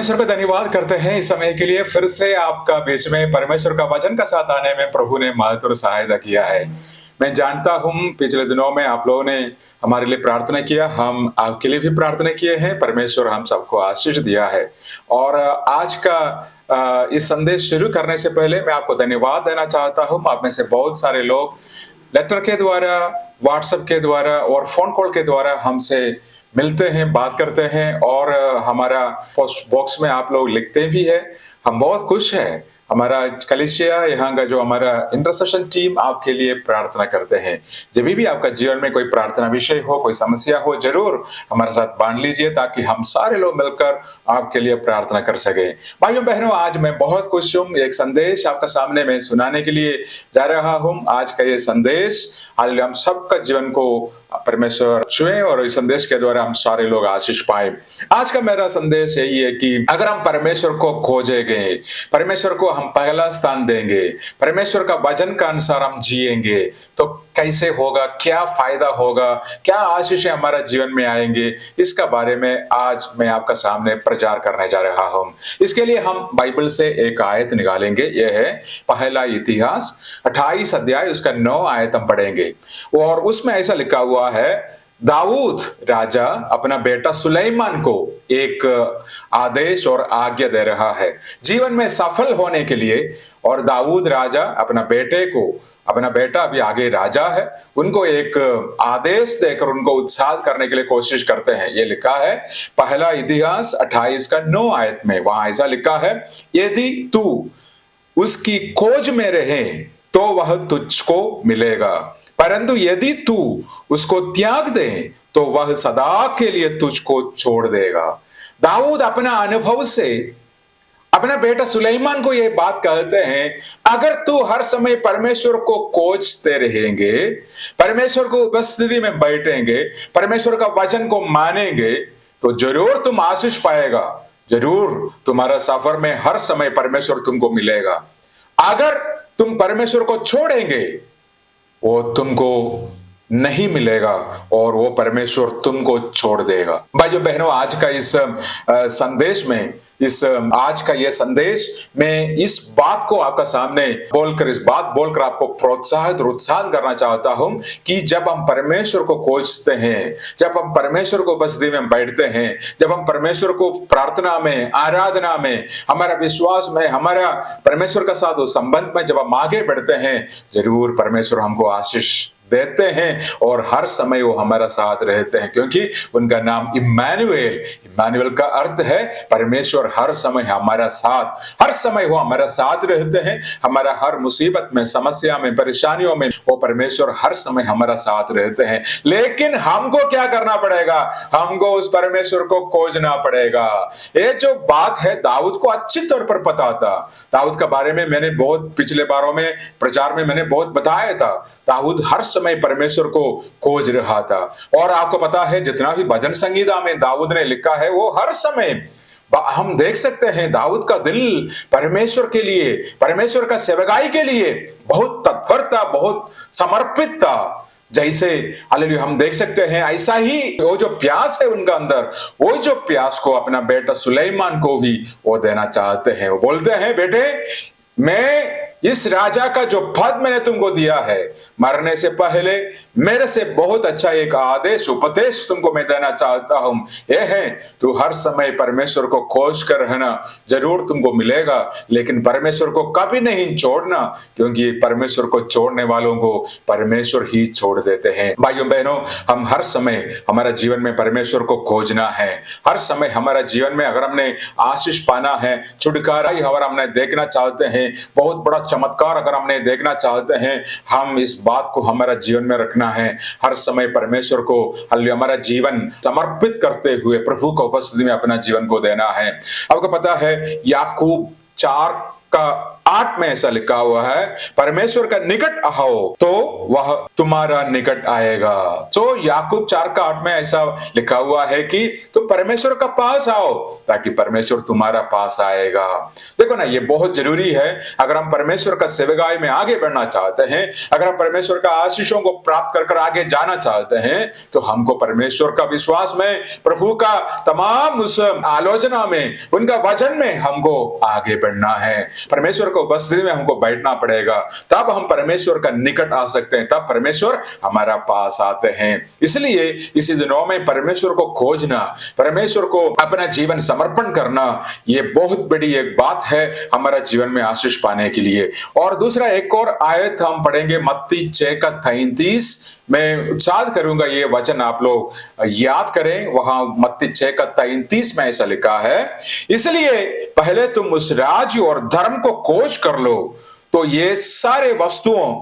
परमेश्वर को धन्यवाद करते हैं इस समय के लिए फिर से आपका बीच में परमेश्वर का वचन का साथ आने में प्रभु ने महत्व सहायता किया है। मैं जानता हूं पिछले दिनों में आप लोगों ने हमारे लिए प्रार्थना किया, हम आपके लिए भी प्रार्थना किए हैं। परमेश्वर हम सबको आशीष दिया है। और आज का इस संदेश शुरू करने से पहले मैं आपको धन्यवाद देना चाहता हूं। आप में से बहुत सारे लोग लेटर के द्वारा, व्हाट्सएप के द्वारा और फोन कॉल के द्वारा हमसे मिलते हैं, बात करते हैं और हमारा पोस्ट बॉक्स में आप लोग लिखते भी है। हम बहुत खुश हैं। हमारा कलीसिया यहाँ का जो हमारा इंटरसेशन टीम आपके लिए प्रार्थना करते हैं। जब भी आपका जीवन में कोई प्रार्थना विषय हो, कोई समस्या हो, जरूर हमारे साथ बांट लीजिए ताकि हम सारे लोग मिलकर आपके लिए प्रार्थना कर सके। भाइयों बहनों, आज मैं बहुत खुश हूँ। एक संदेश आपका सामने मैं सुनाने के लिए जा रहा हूँ। आज का ये संदेश हम सबका जीवन को परमेश्वर छुए और इस संदेश के द्वारा हम सारे लोग आशीष पाए। आज का मेरा संदेश यही है कि अगर हम परमेश्वर को खोजेंगे, परमेश्वर को हम पहला स्थान देंगे, परमेश्वर का वचन का अनुसार हम जिएंगे तो कैसे होगा, क्या फायदा होगा, क्या आशीष हमारा जीवन में आएंगे, इसका बारे में आज मैं आपका सामने प्रचार करने जा रहा हूं। इसके लिए हम बाइबल से एक आयत निकालेंगे। यह है पहला इतिहास 28 अध्याय उसका 9 आयत हम पढ़ेंगे और उसमें ऐसा लिखा हुआ है, दाऊद राजा अपना बेटा सुलेमान को एक आदेश और आज्ञा दे रहा है जीवन में सफल होने के लिए। और दाऊद राजा अपना बेटा अभी आगे राजा है, उनको एक आदेश देकर उनको उत्साह करने के लिए कोशिश करते हैं। ये लिखा है पहला इतिहास 28 का 9 आयत में। वहां ऐसा लिखा है, यदि तू उसकी खोज में रहे तो वह तुझको मिलेगा, परंतु यदि तू उसको त्याग दे तो वह सदा के लिए तुझको छोड़ देगा। दाऊद अपना अनुभव से अपना बेटा सुलेमान को यह बात कहते हैं, अगर तू हर समय परमेश्वर को खोजते रहेंगे, परमेश्वर को उपस्थिति में बैठेंगे, परमेश्वर का वचन को मानेंगे तो जरूर तुम आशीष पाएगा, जरूर तुम्हारा सफर में हर समय परमेश्वर तुमको मिलेगा। अगर तुम परमेश्वर को छोड़ेंगे वो तुमको नहीं मिलेगा और वो परमेश्वर तुमको छोड़ देगा। भाइयों बहनों, आज का इस संदेश में आज का ये संदेश मैं इस बात को आपका सामने बोलकर आपको प्रोत्साहित और उत्साह करना चाहता हूं कि जब हम परमेश्वर को खोजते हैं, जब हम परमेश्वर को उपस्थिति में बैठते हैं, जब हम परमेश्वर को प्रार्थना में, आराधना में, हमारा विश्वास में, हमारा परमेश्वर का साथ उस संबंध में जब हम आगे बढ़ते हैं, जरूर परमेश्वर हमको आशीष देते हैं और हर समय वो हमारा साथ रहते हैं, क्योंकि उनका नाम इम्मानुएल का अर्थ है परमेश्वर हर समय हमारा साथ, हर समय वो हमारा साथ रहते हैं। हमारा हर मुसीबत में, समस्या में, परेशानियों में वो परमेश्वर हर समय हमारा साथ रहते हैं। लेकिन हमको क्या करना पड़ेगा? हमको उस परमेश्वर को खोजना पड़ेगा। ये जो बात है दाऊद को अच्छी तौर पर पता था। दाऊद के बारे में मैंने बहुत पिछले बारों में प्रचार में मैंने बहुत बताया था। दाऊद हर समय परमेश्वर को खोज रहा था और आपको पता है जितना भी भजन संगीता में दाऊद ने लिखा है वो हर समय हम देख सकते हैं दाऊद का दिल परमेश्वर के लिए, परमेश्वर का सेवकाई के लिए बहुत तत्पर था, बहुत समर्पित था। जैसे हालेलुया हम देख सकते हैं ऐसा ही वो जो प्यास है उनका अंदर, वो जो प्यास को अपना बेटा सुलेमान को भी वो देना चाहते हैं। वो बोलते हैं, बेटे मैं इस राजा का जो पद मैंने तुमको दिया है, मरने से पहले मेरे से बहुत अच्छा एक आदेश, उपदेश तुमको मैं देना चाहता हूं। यह है, तू हर समय परमेश्वर को खोज कर रहना, जरूर तुमको मिलेगा, लेकिन परमेश्वर को कभी नहीं छोड़ना, क्योंकि परमेश्वर को छोड़ने वालों को परमेश्वर ही छोड़ देते हैं। भाइयों बहनों, हम हर समय हमारा जीवन में परमेश्वर को खोजना है। हर समय हमारा जीवन में अगर हमने आशीष पाना है, छुटकारा ही अगर हमने देखना चाहते हैं, बहुत बड़ा चमत्कार अगर हमने देखना चाहते हैं, हम इस बात को हमारा जीवन में रखना है। हर समय परमेश्वर को हमारा जीवन समर्पित करते हुए प्रभु को उपस्थिति में अपना जीवन को देना है। आपको पता है याकूब 4 का 8 में ऐसा लिखा हुआ है, परमेश्वर का निकट आओ तो वह तुम्हारा निकट आएगा। तो याकूब 4 का 8 में ऐसा लिखा हुआ है कि तुम परमेश्वर का पास आओ ताकि परमेश्वर तुम्हारा पास आएगा। देखो ना, ये बहुत जरूरी है। अगर हम परमेश्वर का सेवकाई में आगे बढ़ना चाहते हैं, अगर हम परमेश्वर का आशीषों को प्राप्त कर आगे जाना चाहते हैं, तो हमको परमेश्वर का विश्वास में, प्रभु का तमाम उस आलोचना में, उनका वचन में हमको आगे बढ़ना है। परमेश्वर को उपस्थिति में हमको बैठना पड़ेगा, तब हम परमेश्वर का निकट आ सकते हैं, तब परमेश्वर हमारा पास आते हैं। इसलिए इसी दिनों में परमेश्वर को खोजना, परमेश्वर को अपना जीवन समर्पण करना, ये बहुत बड़ी एक बात है हमारा जीवन में आशीष पाने के लिए। और दूसरा एक और आयत हम पढ़ेंगे, मत्ती 6 का 33। मैं उत्साह करूंगा ये वचन आप लोग याद करें। वहां मत्ती 6 का 33 में ऐसा लिखा है, इसलिए पहले तुम उस राज्य और धर्म को खोज कर लो तो ये सारे वस्तुओं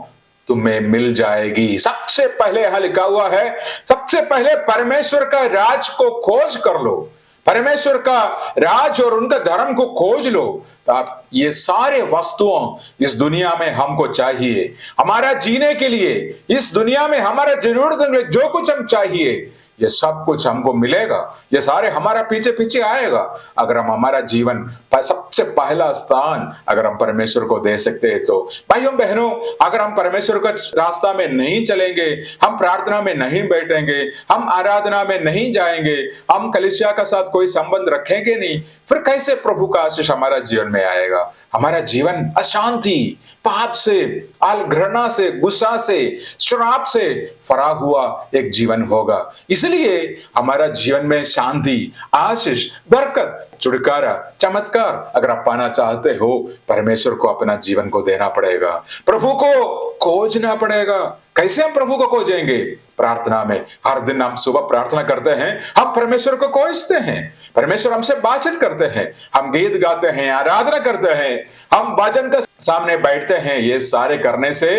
तुम्हें मिल जाएगी। सबसे पहले यहां लिखा हुआ है, सबसे पहले परमेश्वर का राज को खोज कर लो, परमेश्वर का राज और उनका धर्म को खोज लो, तो आप ये सारे वस्तुओं इस दुनिया में हमको चाहिए, हमारा जीने के लिए, इस दुनिया में हमारा जरूरत में जो कुछ हम चाहिए, ये सब कुछ हमको मिलेगा। ये सारे हमारा पीछे पीछे आएगा अगर हम हमारा जीवन सबसे पहला स्थान अगर हम परमेश्वर को दे सकते हैं। तो भाइयों बहनों, अगर हम परमेश्वर का रास्ता में नहीं चलेंगे, हम प्रार्थना में नहीं बैठेंगे, हम आराधना में नहीं जाएंगे, हम कलीसिया का साथ कोई संबंध रखेंगे नहीं, फिर कैसे प्रभु का आशीष हमारा जीवन में आएगा? हमारा जीवन अशांति, पाप से, घृणा से, गुस्सा से, श्राप से भरा हुआ एक जीवन होगा। इसलिए हमारा जीवन में शांति, आशीष, बरकत, छुटकारा, चमत्कार अगर आप पाना चाहते हो, परमेश्वर को अपना जीवन को देना पड़ेगा, प्रभु को खोजना पड़ेगा। कैसे हम प्रभु को खोजेंगे? प्रार्थना में। हर दिन हम सुबह प्रार्थना करते हैं, हम परमेश्वर को खोजते हैं, परमेश्वर हमसे बातचीत करते हैं, हम गीत गाते हैं, आराधना करते हैं, हम वचन के सामने बैठते हैं। ये सारे करने से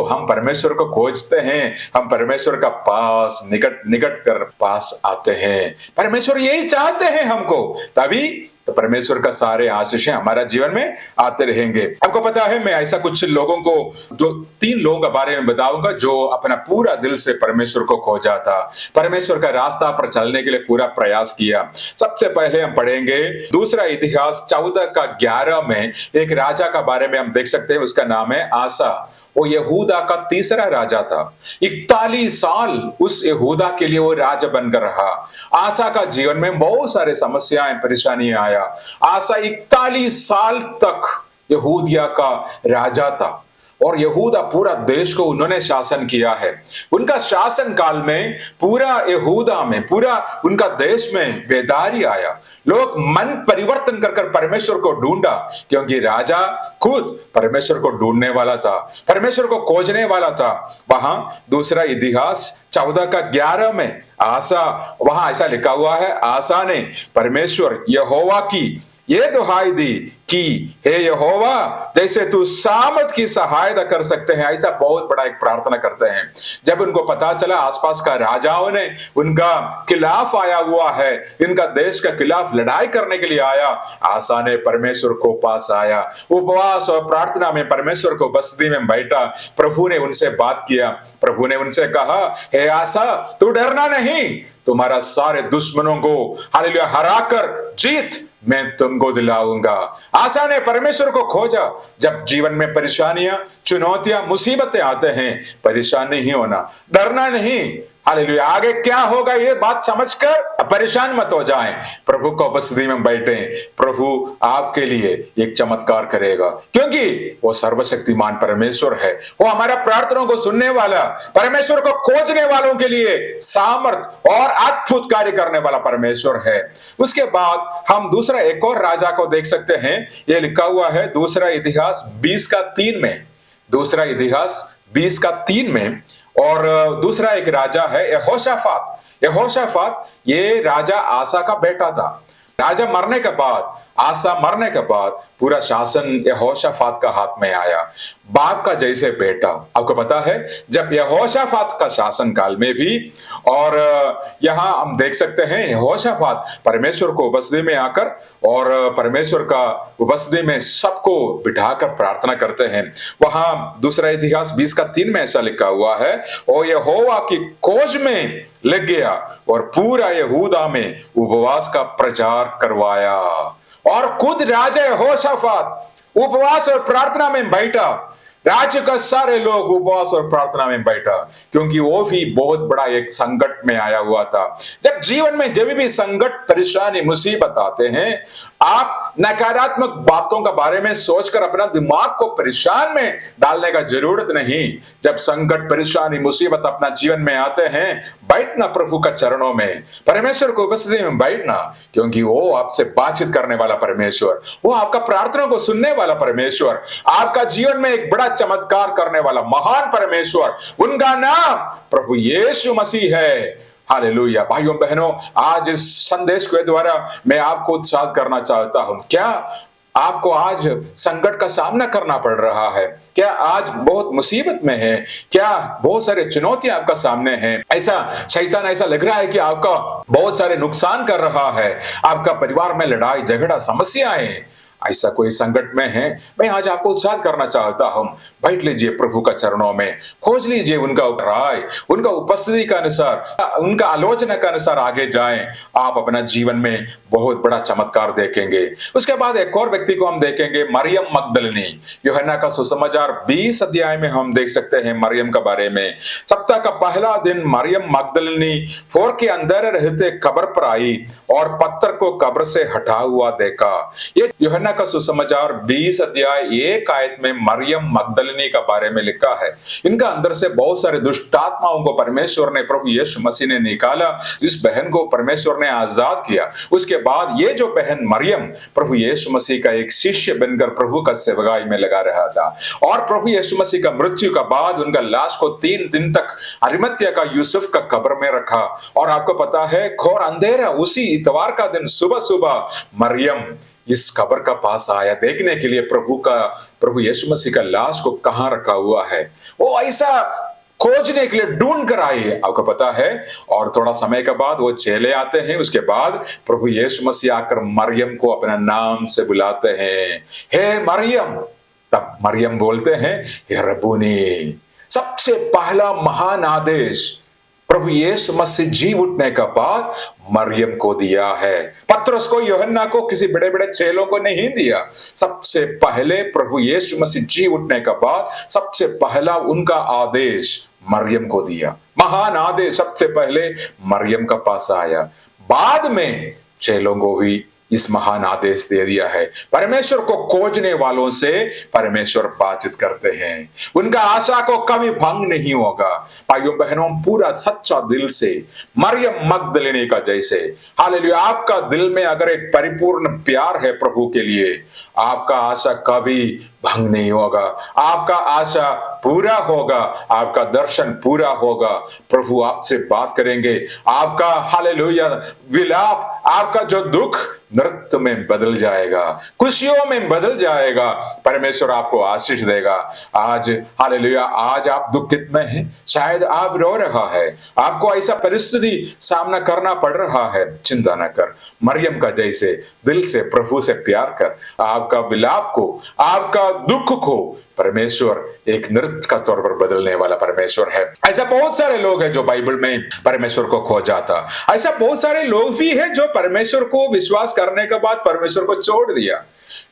हम परमेश्वर को खोजते हैं, हम परमेश्वर का पास निकट कर पास आते हैं। परमेश्वर यही चाहते हैं हमको, तभी तो परमेश्वर का सारे आशीष हमारा जीवन में आते रहेंगे। आपको पता है, मैं ऐसा कुछ लोगों को, 2-3 लोगों के बारे में बताऊंगा जो अपना पूरा दिल से परमेश्वर को खोजा था, परमेश्वर का रास्ता पर चलने के लिए पूरा प्रयास किया। सबसे पहले हम पढ़ेंगे दूसरा इतिहास 14 का 11 में एक राजा का बारे में हम देख सकते हैं। उसका नाम है आसा। वो यहूदा का तीसरा राजा था। 41 साल उस यहूदा के लिए वो राजा बनकर रहा। आसा का जीवन में बहुत सारे समस्याएं, परेशानियां आया। आसा 41 साल तक यहूदिया का राजा था और यहूदा पूरा देश को उन्होंने शासन किया है। उनका शासन काल में पूरा यहूदा में, पूरा उनका देश में बेदारी आया। लोग मन परिवर्तन कर परमेश्वर को ढूंढा, क्योंकि राजा खुद परमेश्वर को ढूंढने वाला था, परमेश्वर को खोजने वाला था। वहां दूसरा इतिहास 14 का 11 में आसा, वहां ऐसा लिखा हुआ है, आसा ने परमेश्वर यहोवा की ये दुहाई दी कि हे यहोवा, जैसे तू सामर्थ की सहायता कर सकते हैं, ऐसा बहुत बड़ा एक प्रार्थना करते हैं। जब उनको पता चला आसपास का राजाओं ने उनका खिलाफ आया हुआ है, इनका देश का खिलाफ लड़ाई करने के लिए आया, आसा ने परमेश्वर को पास आया, उपवास और प्रार्थना में परमेश्वर को बस्ती में बैठा। प्रभु ने उनसे बात किया, प्रभु ने उनसे कहा, हे आसा, तू डरना नहीं, तुम्हारा सारे दुश्मनों को हालेलुया हराकर जीत मैं तुमको दिलाऊंगा। आसा ने परमेश्वर को खोजा। जब जीवन में परेशानियां, चुनौतियां, मुसीबतें आते हैं, परेशान नहीं होना, डरना नहीं। हालेलुया, आगे क्या होगा ये बात समझकर परेशान मत हो जाएं, प्रभु को उपस्थिति में बैठे। प्रभु आपके लिए एक चमत्कार करेगा, क्योंकि वो सर्वशक्तिमान परमेश्वर है। वो हमारा प्रार्थनाओं को सुनने वाला, परमेश्वर को खोजने वालों के लिए सामर्थ और अद्भुत कार्य करने वाला परमेश्वर है। उसके बाद हम दूसरा एक और राजा को देख सकते हैं। ये लिखा हुआ है दूसरा इतिहास 20 का 3 में, दूसरा इतिहास 20 का 3 में। और दूसरा एक राजा है यहोशाफात। यहोशाफात ये राजा आसा का बेटा था। राजा मरने के बाद आसा मरने के बाद पूरा शासन यहोशाफात का हाथ में आया, बाप का जैसे बेटा। आपको पता है जब यहोशाफात का शासन काल में भी, और यहां हम देख सकते हैं यहोशाफात परमेश्वर को उपस्थिति में आकर और परमेश्वर का उपस्थिति में सबको बिठाकर प्रार्थना करते हैं। वहां दूसरा इतिहास 20:3 में ऐसा लिखा हुआ है, और यहोवा की खोज में लग गया और पूरा यहूदा में उपवास का प्रचार करवाया। और खुद राजा यहोशाफात उपवास और प्रार्थना में बैठा, राज्य का सारे लोग उपवास और प्रार्थना में बैठा, क्योंकि वो भी बहुत बड़ा एक संकट में आया हुआ था। जब जीवन में जब भी संकट, परेशानी, मुसीबत आते हैं, आप नकारात्मक बातों के बारे में सोचकर अपना दिमाग को परेशान में डालने का जरूरत नहीं। जब संकट, परेशानी, मुसीबत अपना जीवन में आते हैं, बैठना प्रभु का चरणों में, परमेश्वर को उपस्थिति में बैठना, क्योंकि वो आपसे बातचीत करने वाला परमेश्वर, वो आपका प्रार्थना को सुनने वाला परमेश्वर, आपका जीवन में एक बड़ा चमत्कार करने वाला महान परमेश्वर, उनका नाम प्रभु यीशु मसीह है। हालेलुया। भाइयों बहनों, आज इस संदेश के द्वारा मैं आपको उत्साहित करना चाहता हूं। क्या आपको आज संकट का सामना करना पड़ रहा है? क्या आज बहुत मुसीबत में है? क्या बहुत सारे चुनौतियां आपका सामने हैं? ऐसा शैतान ऐसा लग रहा है कि आपका बहुत सारे नुकसान कर रहा है, आपका परिवार में लड़ाई झगड़ा समस्याएं, ऐसा कोई संकट में है? मैं आज आपको उत्साहित करना चाहता हूं, बैठ लीजिए प्रभु का चरणों में, खोज लीजिए उनका राय, उनका उपस्थिति का अनुसार, उनका आलोचना के अनुसार आगे जाएं। आप अपना जीवन में बहुत बड़ा चमत्कार देखेंगे। उसके बाद एक और व्यक्ति को हम देखेंगे, मरियम मगदलिनी। यूहन्ना का सुसमाचार 20 अध्याय में हम देख सकते हैं मरियम के बारे में। सप्ताह का पहला दिन मरियम मगदलिनी फोर के अंदर रहते कब्र पर आई और पत्थर को कब्र से हटा हुआ देखा। ये यूहन्ना का सुसमाचार 20 अध्याय 1 आयत में मरियम मगदलिनी का बारे में लिखा है। इनका अंदर से बहुत सारे दुष्ट आत्माओं को परमेश्वर ने, प्रभु यीशु मसीह ने निकाला। इस बहन को परमेश्वर ने आजाद किया। उसके बाद ये जो बहन मरियम प्रभु यीशु मसीह का एक शिष्य बनकर प्रभु का सेवकाई में लगा रहा था, और प्रभु यीशु मसीह का मृत्यु का बाद उनका लाश को 3 दिन तक अरिमतिया का यूसुफ का कब्र में रखा। और आपको पता है घोर अंधेरा, उसी इतवार का दिन सुबह सुबह मरियम इस कब्र का पास आया देखने के लिए प्रभु यीशु मसीह का लाश को कहां रखा हुआ है। वो ऐसा खोजने के लिए ढूंढ कर आई, आपको पता है। और थोड़ा समय के बाद वो चेले आते हैं। उसके बाद प्रभु यीशु मसीह आकर मरियम को अपना नाम से बुलाते हैं, हे मरियम। तब मरियम बोलते हैं, हे रब्बूनी। सबसे पहला महान आदेश प्रभु यीशु मसीह जी उठने का बाद मरियम को दिया है। पतरस को, यूहन्ना को, किसी बड़े बड़े चेलों को नहीं दिया। सबसे पहले प्रभु यीशु मसीह जी उठने का बाद सबसे पहला उनका आदेश मरियम को दिया। महान आदेश सबसे पहले मरियम का पास आया, बाद में चेलों को भी इस महान आदेश दे दिया है। परमेश्वर को खोजने वालों से परमेश्वर बातचीत करते हैं, उनका आशा को कभी भंग नहीं होगा। भाइयों बहनों, पूरा सच्चा दिल से मरियम मगदलिनी का जैसे, हालेलुया, आपका दिल में अगर एक परिपूर्ण प्यार है प्रभु के लिए, आपका आशा कभी भंग नहीं होगा, आपका आशा पूरा होगा, आपका दर्शन पूरा होगा। प्रभु आपसे बात करेंगे, आपका हालेलुया विलाप, आपका जो दुख नृत्य में बदल जाएगा, खुशियों में बदल जाएगा। परमेश्वर आपको आशीष देगा। आज हालेलुया, आज आप दुखित में हैं, शायद आप रो रहा है, आपको ऐसा परिस्थिति सामना करना पड़ रहा है, चिंता न कर। मरियम का जैसे दिल से प्रभु से प्यार कर, आपका विलाप को, आपका दुख को परमेश्वर एक नृत्य का तौर पर बदलने वाला परमेश्वर है। ऐसा बहुत सारे लोग हैं जो बाइबल में परमेश्वर को खोजा था। ऐसा बहुत सारे लोग भी हैं जो परमेश्वर को विश्वास करने के बाद परमेश्वर को छोड़ दिया।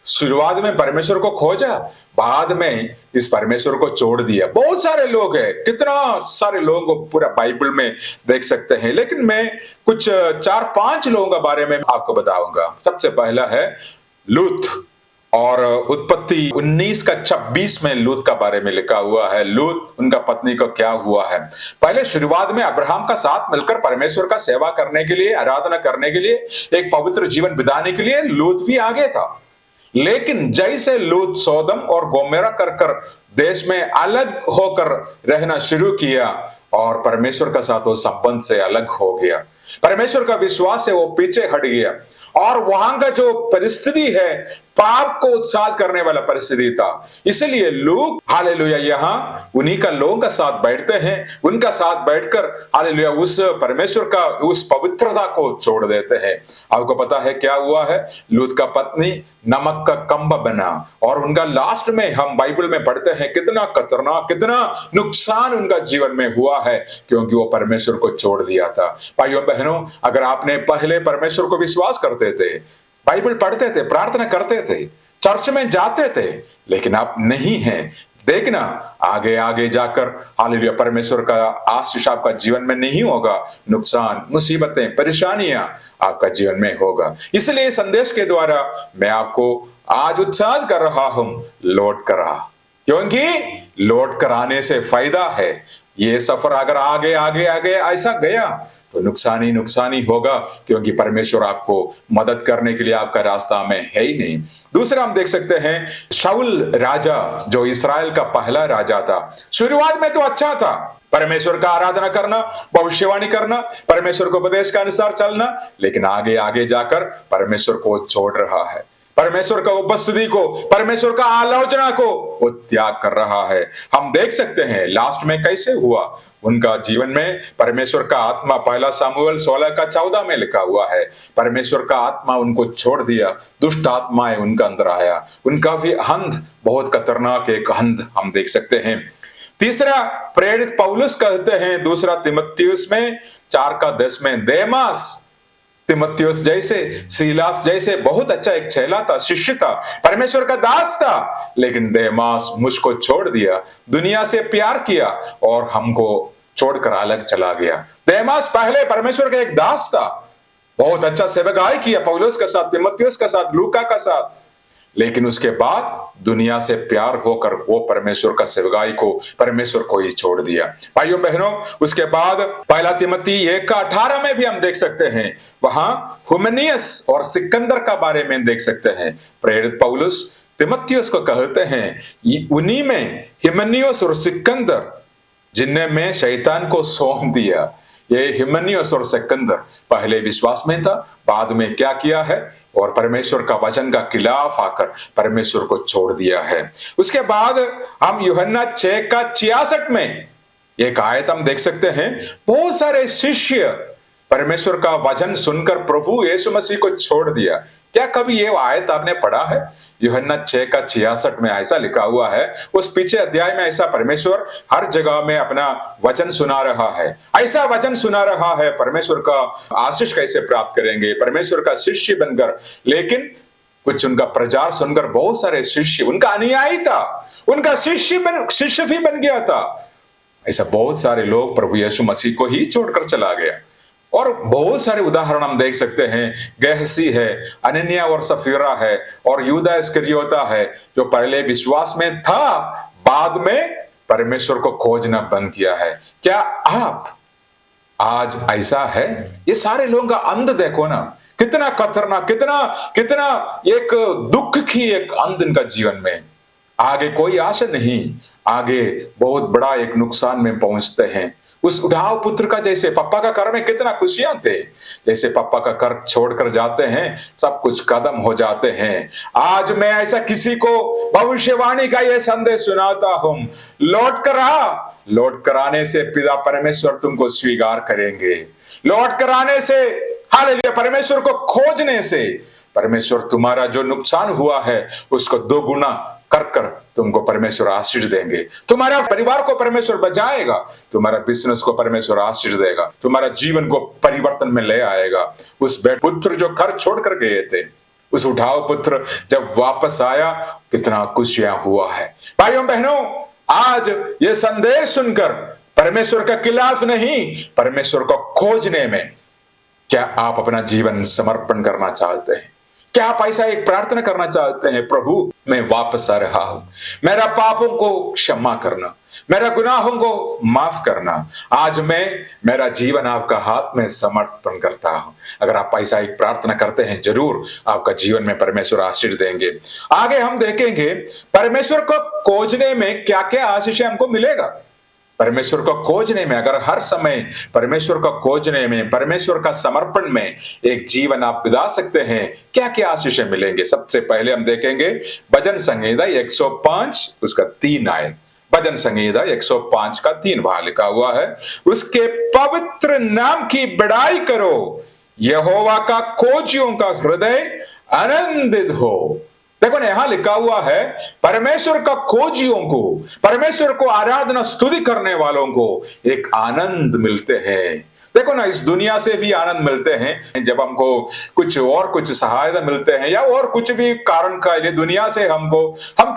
शुरुआत में परमेश्वर को खोजा, बाद में इस परमेश्वर को छोड़ दिया। बहुत सारे लोग हैं, कितना सारे लोगों को पूरा बाइबल में देख सकते हैं, लेकिन मैं कुछ 4-5 लोगों के बारे में आपको बताऊंगा। सबसे पहला है लूत, और उत्पत्ति 19:26 में लूत का बारे में लिखा हुआ है। लूत, उनका पत्नी को क्या हुआ है। पहले शुरुआत में अब्राहम का साथ मिलकर परमेश्वर का सेवा करने के लिए, आराधना करने के लिए, एक पवित्र जीवन बिताने के लिए लूत भी आगे था। लेकिन जैसे लूत सोदम और गोमेरा कर देश में अलग होकर रहना शुरू किया और परमेश्वर का साथ वो संबंध से अलग हो गया, परमेश्वर का विश्वास है वो पीछे हट गया, और वहां का जो परिस्थिति है पाप को उत्साह करने वाला परिस्थिति था। इसलिए लोग हालेलुया यहाँ उन्हीं का लोगों का साथ बैठते हैं, उनका साथ बैठकर हालेलुया उस परमेश्वर का उस पवित्रता को छोड़ देते हैं। आपको पता है क्या हुआ है? लूत का पत्नी नमक का कम्ब बना, और उनका लास्ट में हम बाइबल में पढ़ते हैं कितना खतरनाक, कितना नुकसान उनका जीवन में हुआ है, क्योंकि वो परमेश्वर को छोड़ दिया था। भाइयों बहनों, अगर आपने पहले परमेश्वर को विश्वास करते थे, बाइबल पढ़ते थे, प्रार्थना करते थे, चर्च में जाते थे, लेकिन आप नहीं हैं, देखना आगे आगे जाकर हालेलुया परमेश्वर का आशीष आपका जीवन में नहीं होगा, नुकसान, मुसीबतें, परेशानियां आपका जीवन में होगा। इसलिए संदेश के द्वारा मैं आपको आज उत्साह कर रहा हूं, लौट कर आ, क्योंकि लौट कर आने से फायदा है। ये सफर अगर आगे आगे आगे ऐसा गया तो नुकसान ही होगा, क्योंकि परमेश्वर आपको मदद करने के लिए आपका रास्ता में है ही नहीं। दूसरा हम देख सकते हैं शाऊल राजा, जो इस्राएल का पहला राजा था, शुरुआत में तो अच्छा था, परमेश्वर का आराधना करना, भविष्यवाणी करना, परमेश्वर को उपदेश के अनुसार चलना, लेकिन आगे आगे जाकर परमेश्वर को छोड़ रहा है, परमेश्वर का उपस्थिति को, परमेश्वर का आलोचना को वो त्याग कर रहा है। हम देख सकते हैं लास्ट में कैसे हुआ उनका जीवन में। परमेश्वर का आत्मा, पहला सामुएल 16:14 में लिखा हुआ है, परमेश्वर का आत्मा उनको छोड़ दिया, दुष्ट आत्माएं उनका अंदर आया, उनका भी अंत बहुत खतरनाक एक अंत हम देख सकते हैं। तीसरा, प्रेरित पौलुस कहते हैं दूसरा तीमुथियुस में 4:10 में, देमास तीमुथियुस जैसे, सीलास जैसे बहुत अच्छा एक चेला था, शिष्य था, परमेश्वर का दास था, लेकिन देमास मुझको छोड़ दिया, दुनिया से प्यार किया और हमको छोड़कर अलग चला गया। देमास पहले परमेश्वर का एक दास था, बहुत अच्छा सेवकाई किया पौलुस के साथ, तीमुथियुस के साथ, लूका का साथ, लेकिन उसके बाद दुनिया से प्यार होकर वो परमेश्वर का सेवकाई को, परमेश्वर को ही छोड़ दिया। भाइयों बहनों, उसके बाद पहला तीमुथी 1:18 में भी हम देख सकते हैं, वहां हुमेनियस और सिकंदर का बारे में देख सकते हैं। प्रेरित पौलुस तीमुथियुस को कहते हैं, उन्हीं में हिमेनियुस और सिकंदर जिनने में शैतान को सौंप दिया। ये हिमेनियुस और सिकंदर पहले विश्वास में था, बाद में क्या किया है, और परमेश्वर का वचन का खिलाफ आकर परमेश्वर को छोड़ दिया है। उसके बाद हम यूहन्ना 6:66 में एक आयत हम देख सकते हैं, बहुत सारे शिष्य परमेश्वर का वचन सुनकर प्रभु यीशु मसीह को छोड़ दिया। क्या कभी ये आयत आपने पढ़ा है? यूहन्ना 6:66 में ऐसा लिखा हुआ है, उस पीछे अध्याय में ऐसा परमेश्वर हर जगह में अपना वचन सुना रहा है, ऐसा वचन सुना रहा है, परमेश्वर का आशीष कैसे प्राप्त करेंगे, परमेश्वर का शिष्य बनकर। लेकिन कुछ उनका प्रचार सुनकर बहुत सारे शिष्य, उनका अनुयायी था, उनका शिष्य भी बन गया था। ऐसा बहुत सारे लोग प्रभु यीशु मसीह को ही छोड़कर चला गया। और बहुत सारे उदाहरण हम देख सकते हैं, गेहसी है, अनन्या और सफीरा है, और यूदा इस्करियोता है, जो पहले विश्वास में था, बाद में परमेश्वर को खोजना बंद किया है। क्या आप आज ऐसा है? ये सारे लोगों का अंत देखो ना, कितना खतरनाक, कितना कितना एक दुख की एक अंत इनका जीवन में। आगे कोई आशा नहीं, आगे बहुत बड़ा एक नुकसान में पहुंचते हैं। उस उठाव पुत्र का जैसे पापा का कर में कितना खुशियां थे, जैसे पापा का कर छोड़कर जाते हैं सब कुछ खत्म हो जाते हैं। आज मैं ऐसा किसी को भविष्यवाणी का यह संदेश सुनाता हूं, लौट कर आ, लौट कर आने से पिता परमेश्वर तुमको स्वीकार करेंगे। लौट कर आने से, हालेलुया, परमेश्वर को खोजने से परमेश्वर तुम्हारा जो नुकसान हुआ है उसको 2 गुना कर कर तुमको परमेश्वर आशीष देंगे। तुम्हारा परिवार को परमेश्वर बचाएगा, तुम्हारा बिजनेस को परमेश्वर आशीष देगा, तुम्हारा जीवन को परिवर्तन में ले आएगा। उस पुत्र जो घर छोड़ कर गए थे, उस उठाव पुत्र जब वापस आया, कितना खुशियां हुआ है। भाइयों बहनों, आज ये संदेश सुनकर परमेश्वर का खिलाफ नहीं, परमेश्वर को खोजने में क्या आप अपना जीवन समर्पण करना चाहते हैं? क्या आप ऐसा एक प्रार्थना करना चाहते हैं, प्रभु मैं वापस आ रहा हूं, मेरा पापों को क्षमा करना, मेरा गुनाहों को माफ करना, आज मैं मेरा जीवन आपका हाथ में समर्पण करता हूं। अगर आप ऐसा एक प्रार्थना करते हैं, जरूर आपका जीवन में परमेश्वर आशीष देंगे। आगे हम देखेंगे परमेश्वर को खोजने में क्या क्या आशीष हमको मिलेगा। परमेश्वर को खोजने में, अगर हर समय परमेश्वर को खोजने में, परमेश्वर का समर्पण में एक जीवन आप बिता सकते हैं, क्या क्या आशीषें मिलेंगे। सबसे पहले हम देखेंगे भजन संहिता 105 उसका 3 आयत। भजन संहिता 105 का 3 वहां लिखा हुआ है, उसके पवित्र नाम की बड़ाई करो, यहोवा का खोजियों का हृदय आनंदित हो। देखो ना, यहां लिखा हुआ है परमेश्वर का खोजियों को, परमेश्वर को आराधना स्तुति करने वालों को एक आनंद मिलते हैं। देखो ना, इस दुनिया से भी आनंद मिलते हैं जब हमको कुछ सहायता मिलते हैं या और कुछ भी कारण का लिए दुनिया से हम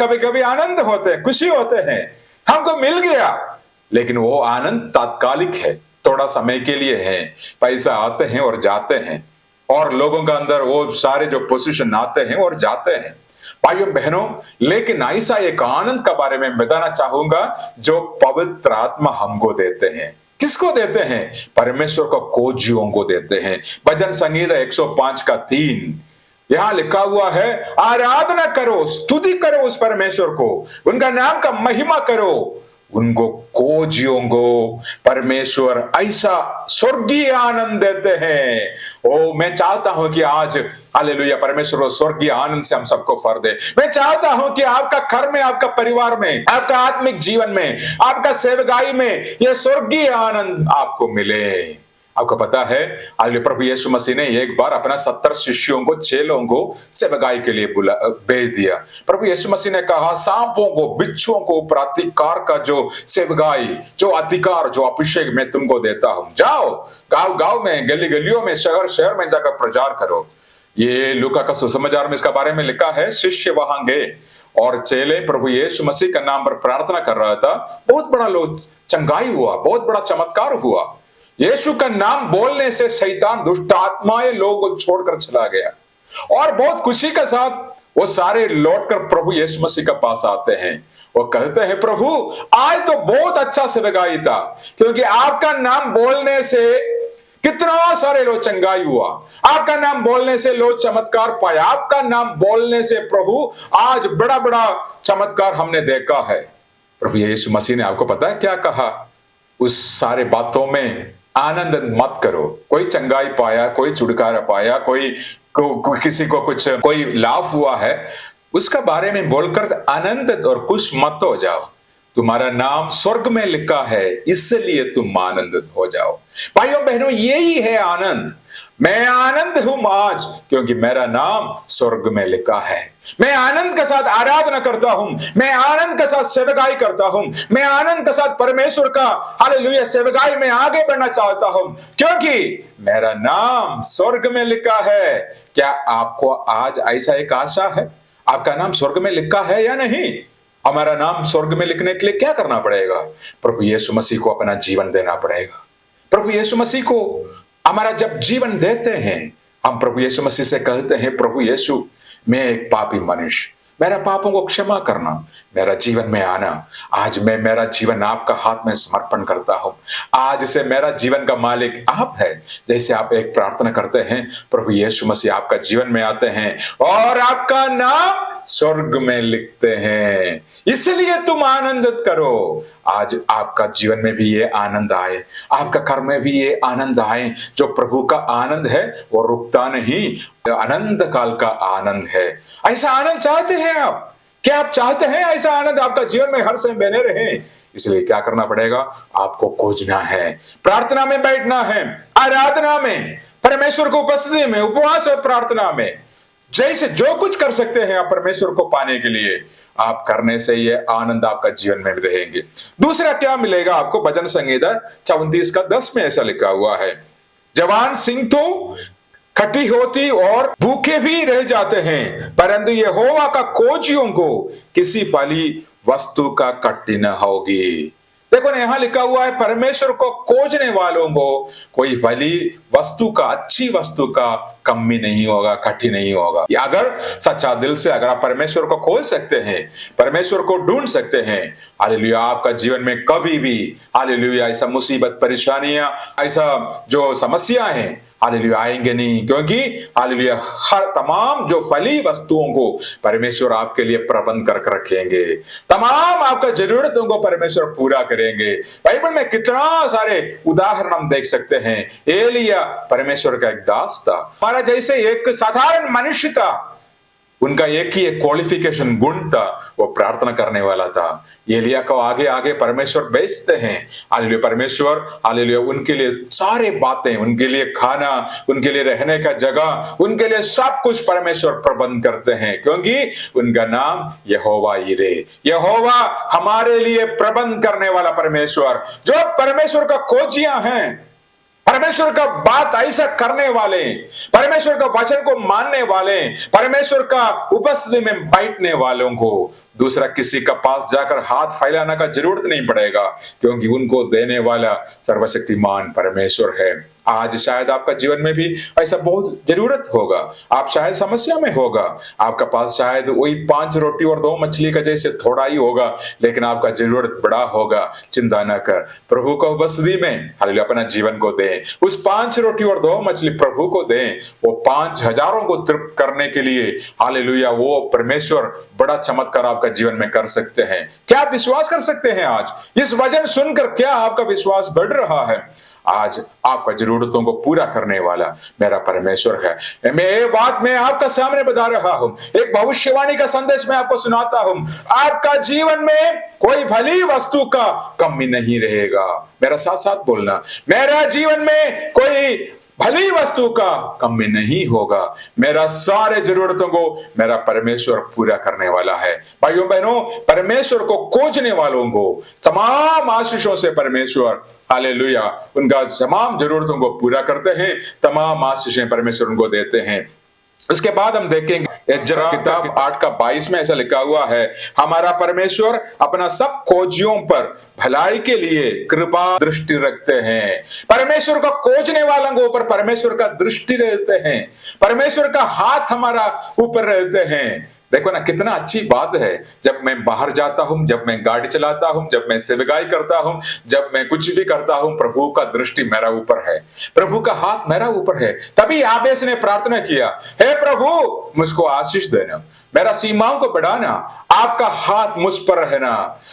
कभी कभी आनंद होते हैं, खुशी होते हैं, हमको मिल गया, लेकिन वो आनंद तात्कालिक है, थोड़ा समय के लिए है। पैसा आते हैं और जाते हैं, और लोगों का अंदर वो सारे जो पोजीशन आते हैं और जाते हैं भाइयों बहनों। लेकिन ऐसा एक आनंद के बारे में बताना चाहूंगा जो पवित्र आत्मा हमको देते हैं। किसको देते हैं? परमेश्वर को खोजियों को देते हैं। भजन संहिता 105 का 3 यहां लिखा हुआ है, आराधना करो, स्तुति करो उस परमेश्वर को, उनका नाम का महिमा करो, उनको खोजियों को परमेश्वर ऐसा स्वर्गीय आनंद देते हैं। ओ, मैं चाहता हूं कि आज हालेलुया परमेश्वर स्वर्गीय आनंद से हम सबको भर दे। मैं चाहता हूं कि आपका घर में, आपका परिवार में, आपका आत्मिक जीवन में, आपका सेवकाई में यह स्वर्गीय आनंद आपको मिले। आपको पता है प्रभु यीशु मसीह ने एक बार अपना 70 शिष्यों को, चेलों को सेवकाई के लिए भेज दिया। प्रभु यीशु मसीह ने कहा, सांपों को, बिच्छुओं को ऊपर अधिकार का जो सेवकाई, जो अधिकार, जो अभिषेक मैं तुमको देता हूं, जाओ गांव गांव में, गली गलियों में, शहर शहर में जाकर प्रचार करो। ये लूका का सुसमाचार में इसका बारे में लिखा है। शिष्य वहां गए और चेले प्रभु यीशु मसीह का नाम पर प्रार्थना कर रहा था। बहुत बड़ा चंगाई हुआ, बहुत बड़ा चमत्कार हुआ। यीशु का नाम बोलने से शैतान, दुष्ट आत्माएं लोगों को छोड़कर चला गया, और बहुत खुशी के साथ वो सारे लौटकर प्रभु यीशु मसीह के पास आते हैं। वो कहते हैं, प्रभु आज तो बहुत अच्छा सेवकाई था, क्योंकि आपका नाम बोलने से कितना सारे लोग चंगाई हुआ, आपका नाम बोलने से लोग चमत्कार पाया, आपका नाम बोलने से प्रभु आज बड़ा बड़ा चमत्कार हमने देखा है। प्रभु यीशु मसीह ने आपको पता है क्या कहा? उस सारे बातों में आनंद मत करो। कोई चंगाई पाया, कोई छुटकारा पाया, किसी को कुछ कोई लाभ हुआ है, उसका बारे में बोलकर आनंदित और खुश मत हो जाओ। तुम्हारा नाम स्वर्ग में लिखा है, इसलिए तुम आनंदित हो जाओ। भाइयों बहनों, यही है आनंद। मैं आनंद हूं आज, क्योंकि मेरा नाम स्वर्ग में लिखा है। मैं आनंद के साथ आराधना करता हूं, मैं आनंद के साथ सेवकाई करता हूं, मैं आनंद के साथ परमेश्वर का हालेलुया सेवकाई में आगे बढ़ना चाहता हूं, क्योंकि मेरा नाम स्वर्ग में लिखा है। क्या आपको आज ऐसा एक आशा है? आपका नाम स्वर्ग में लिखा है या नहीं? हमारा नाम स्वर्ग में लिखने के लिए क्या करना पड़ेगा? प्रभु यीशु मसीह को अपना जीवन देना पड़ेगा। प्रभु यीशु मसीह को हमारा जब जीवन देते हैं, हम प्रभु यीशु मसीह से कहते हैं, प्रभु यीशु मैं एक पापी मनुष्य, मेरा पापों को क्षमा करना, मेरा जीवन में आना। आज मैं मेरा जीवन आपका हाथ में समर्पण करता हूं। आज से मेरा जीवन का मालिक आप है। जैसे आप एक प्रार्थना करते हैं, प्रभु यीशु मसीह आपका जीवन में आते हैं और आपका नाम स्वर्ग में लिखते हैं, इसलिए तुम आनंदित करो। आज आपका जीवन में भी ये आनंद आए, आपका घर में भी ये आनंद आए। जो प्रभु का आनंद है वो रुकता नहीं, अनंत काल का आनंद है। ऐसा आनंद चाहते हैं आप? क्या आप चाहते हैं ऐसा आनंद आपका जीवन में हर समय बने रहे? इसलिए क्या करना पड़ेगा? आपको खोजना है, प्रार्थना में बैठना है, आराधना में, परमेश्वर को उपस्थिति में, उपवास और प्रार्थना में, जैसे जो कुछ कर सकते हैं आप परमेश्वर को पाने के लिए, आप करने से ये आनंद आपका जीवन में रहेंगे। दूसरा क्या मिलेगा आपको? भजन संहिता 34 का 10 में ऐसा लिखा हुआ है, जवान सिंह तो खटी होती और भूखे भी रह जाते हैं, परंतु यहोवा का खोजियों को किसी फली वस्तु का कट्टी न होगी। देखो ना, यहां लिखा हुआ है परमेश्वर को खोजने वालों को कोई भली वस्तु का, अच्छी वस्तु का कमी नहीं होगा, कठी नहीं होगा। अगर सच्चा दिल से अगर आप परमेश्वर को खोज सकते हैं, परमेश्वर को ढूंढ सकते हैं, हालेलुया, आपका जीवन में कभी भी हालेलुया ऐसा मुसीबत, परेशानियां, ऐसा जो समस्या है, हालेलुया आएंगे नहीं, क्योंकि हालेलुया हर तमाम जो फली वस्तुओं को परमेश्वर आपके लिए प्रबंध कर रखेंगे, तमाम आपका जरूरतों को परमेश्वर पूरा करेंगे। बाइबल में कितना सारे उदाहरण हम देख सकते हैं। एलिया परमेश्वर का एक दास था, हमारा जैसे एक साधारण मनुष्य था, उनका एक ही एक क्वालिफिकेशन गुण था, वो प्रार्थना करने वाला था। एलिया को आगे आगे परमेश्वर भेजते हैं, हालेलुया परमेश्वर हालेलुया उनके लिए सारे बातें, उनके लिए खाना, उनके लिए रहने का जगह, उनके लिए सब कुछ परमेश्वर प्रबंध करते हैं, क्योंकि उनका नाम यहोवा यिरे, यहोवा हमारे लिए प्रबंध करने वाला परमेश्वर, जो परमेश्वर का खोजियां हैं, परमेश्वर का बात ऐसा करने वाले, परमेश्वर का वचन को मानने वाले, परमेश्वर का उपस्थिति में बैठने वालों को दूसरा किसी का पास जाकर हाथ फैलाने का जरूरत नहीं पड़ेगा, क्योंकि उनको देने वाला सर्वशक्तिमान परमेश्वर है। आज शायद आपका जीवन में भी ऐसा बहुत जरूरत होगा, आप शायद समस्या में होगा, आपका पास शायद वही 5 रोटी और 2 मछली का जैसे थोड़ा ही होगा, लेकिन आपका जरूरत बड़ा होगा। चिंता न कर, प्रभु को उपस्थिति में हालेलुया अपना जीवन को दें, उस 5 रोटी और 2 मछली प्रभु को दें, वो 5,000 को तृप्त करने के लिए हालेलुया वो परमेश्वर बड़ा चमत्कार आपका जीवन में कर सकते हैं। क्या आप विश्वास कर सकते हैं? आज इस वचन सुनकर क्या आपका विश्वास बढ़ रहा है? आज आपका जरूरतों को पूरा करने वाला मेरा परमेश्वर है। मैं ये बात मैं आपका सामने बता रहा हूं, एक भविष्यवाणी का संदेश मैं आपको सुनाता हूं। आपका जीवन में कोई भली वस्तु का कमी नहीं रहेगा। मेरा साथ साथ बोलना, मेरा जीवन में कोई भली वस्तु का कमी नहीं होगा। मेरा सारे जरूरतों को मेरा परमेश्वर पूरा करने वाला है। भाइयों बहनों, परमेश्वर को खोजने वालों को तमाम आशीषों से परमेश्वर हालेलुया उनका तमाम जरूरतों को पूरा करते हैं, तमाम आशीषें परमेश्वर उनको देते हैं। उसके बाद हम देखेंगे एजरा किताब 8:22 में ऐसा लिखा हुआ है, हमारा परमेश्वर अपना सब खोजियों पर भलाई के लिए कृपा दृष्टि रखते हैं। परमेश्वर को खोजने वालों के ऊपर परमेश्वर का दृष्टि रहते हैं, परमेश्वर का हाथ हमारा ऊपर रहते हैं। देखो ना कितना अच्छी बात है। जब मैं बाहर जाता हूं, जब मैं गाड़ी चलाता हूं, जब मैं सेवकाई करता हूं, जब मैं कुछ भी करता हूं, प्रभु का दृष्टि मेरा ऊपर है, प्रभु का हाथ मेरा ऊपर है। तभी याबेस ने प्रार्थना किया, हे प्रभु मुझको आशीष देना, मेरा सीमाओं को बढ़ाना, आपका हाथ मुझ पर रहना,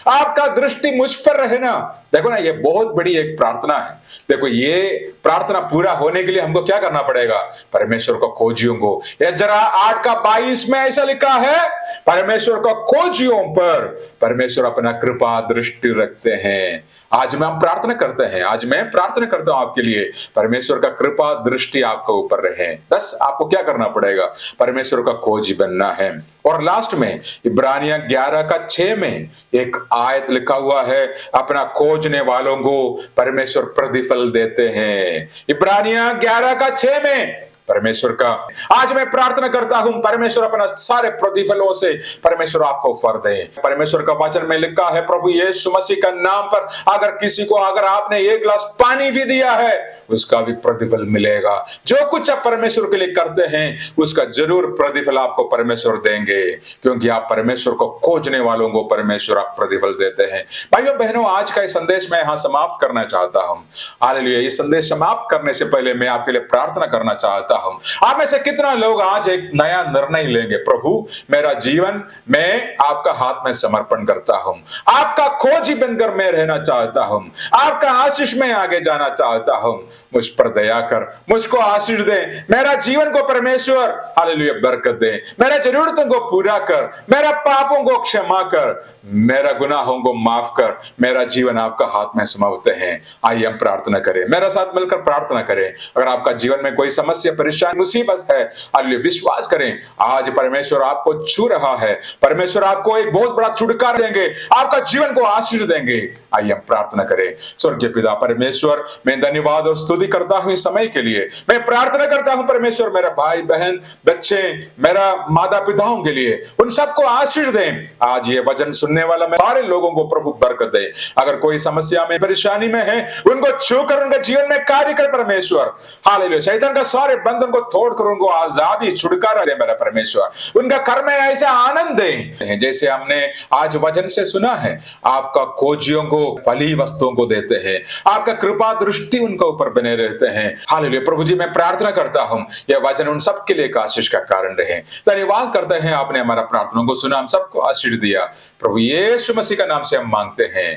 आपका दृष्टि मुझ पर रहना। देखो ना ये बहुत बड़ी एक प्रार्थना है। देखो ये प्रार्थना पूरा होने के लिए हमको क्या करना पड़ेगा? परमेश्वर को खोजियों को, एजरा 8:22 में ऐसा लिखा है, परमेश्वर को खोजियों पर परमेश्वर अपना कृपा दृष्टि रखते हैं। आज मैं प्रार्थना करते हैं, आज मैं प्रार्थना करता हूं आपके लिए, परमेश्वर का कृपा दृष्टि आपके ऊपर रहे। बस आपको क्या करना पड़ेगा? परमेश्वर का खोजी बनना है। और लास्ट में इब्रानिया 11:6 में एक आयत लिखा हुआ है, अपना खोजने वालों को परमेश्वर प्रतिफल देते हैं। इब्रानिया 11:6 में परमेश्वर का आज मैं प्रार्थना करता हूं, परमेश्वर अपना सारे प्रतिफलों से परमेश्वर आपको फल दे। परमेश्वर का वचन में लिखा है, प्रभु यीशु मसीह का नाम पर अगर किसी को अगर आपने 1 गिलास पानी भी दिया है, उसका भी प्रतिफल मिलेगा। जो कुछ आप परमेश्वर के लिए करते हैं उसका जरूर प्रतिफल आपको परमेश्वर देंगे, क्योंकि आप परमेश्वर को खोजने वालों को परमेश्वर आप प्रतिफल देते हैं। भाइयों बहनों, आज का ये संदेश मैं यहां समाप्त करना चाहता हूं। हालेलुया। ये संदेश समाप्त करने से पहले मैं आपके लिए प्रार्थना करना चाहता हूं। आप में से कितना लोग आज एक नया निर्णय लेंगे, प्रभु मेरा जीवन मैं आपका हाथ में समर्पण करता हूं, आपका खोजी बनकर मैं रहना चाहता हूं, आपका आशीष में आगे जाना चाहता हूं, मुझ पर दया कर, मुझको आशीष दे, मेरा जीवन को परमेश्वर हालेलुया बरकत दे, मेरा जरूरतों को पूरा कर, मेरा पापों को क्षमा कर, मेरा गुनाहों को माफ कर, मेरा जीवन आपका हाथ में समर्पित है। आइए हम प्रार्थना करें, मेरा साथ मिलकर प्रार्थना करें। अगर आपका जीवन में कोई समस्या परेशानी मुसीबत है, हालेलुया विश्वास करें आज परमेश्वर आपको छू रहा है, परमेश्वर आपको एक बहुत बड़ा छुटकारा देंगे, आपका जीवन को आशीष देंगे। आइए हम प्रार्थना करें। स्वर्गीय पिता परमेश्वर, मैं धन्यवाद और स्तुति करता हूं इस समय के लिए। मैं प्रार्थना करता हूं परमेश्वर, मेरा भाई बहन बच्चे, मेरा माता पिताओं के लिए उन सबको आशीष दें। आज ये वचन सुनने वाला मैं सारे लोगों को प्रभु बरकत दे। अगर कोई समस्या में परेशानी में है, उनको छू कर उनके जीवन में कार्य कर परमेश्वर। हालेलुया। शैतान का सारे बंधन को तोड़कर उनको आजादी छुटकारा दे मेरा परमेश्वर। उनका घर में ऐसे आनंद दे जैसे हमने आज वचन से सुना है। आपका खोजियों को फली वस्तुओं को देते हैं, आपका कृपा दृष्टि उनके ऊपर बने रहते हैं। हालेलुया। प्रभु जी, मैं प्रार्थना करता हूं यह वचन उन सबके लिए एक आशीष का कारण रहे। धन्यवाद करते हैं, आपने हमारा प्रार्थनाओं को सुना, हम सबको आशीष दिया। प्रभु यीशु मसीह का नाम से हम मांगते हैं,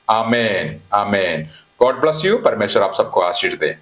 amen amen. God bless you. परमेश्वर आप सबको आशीष दे।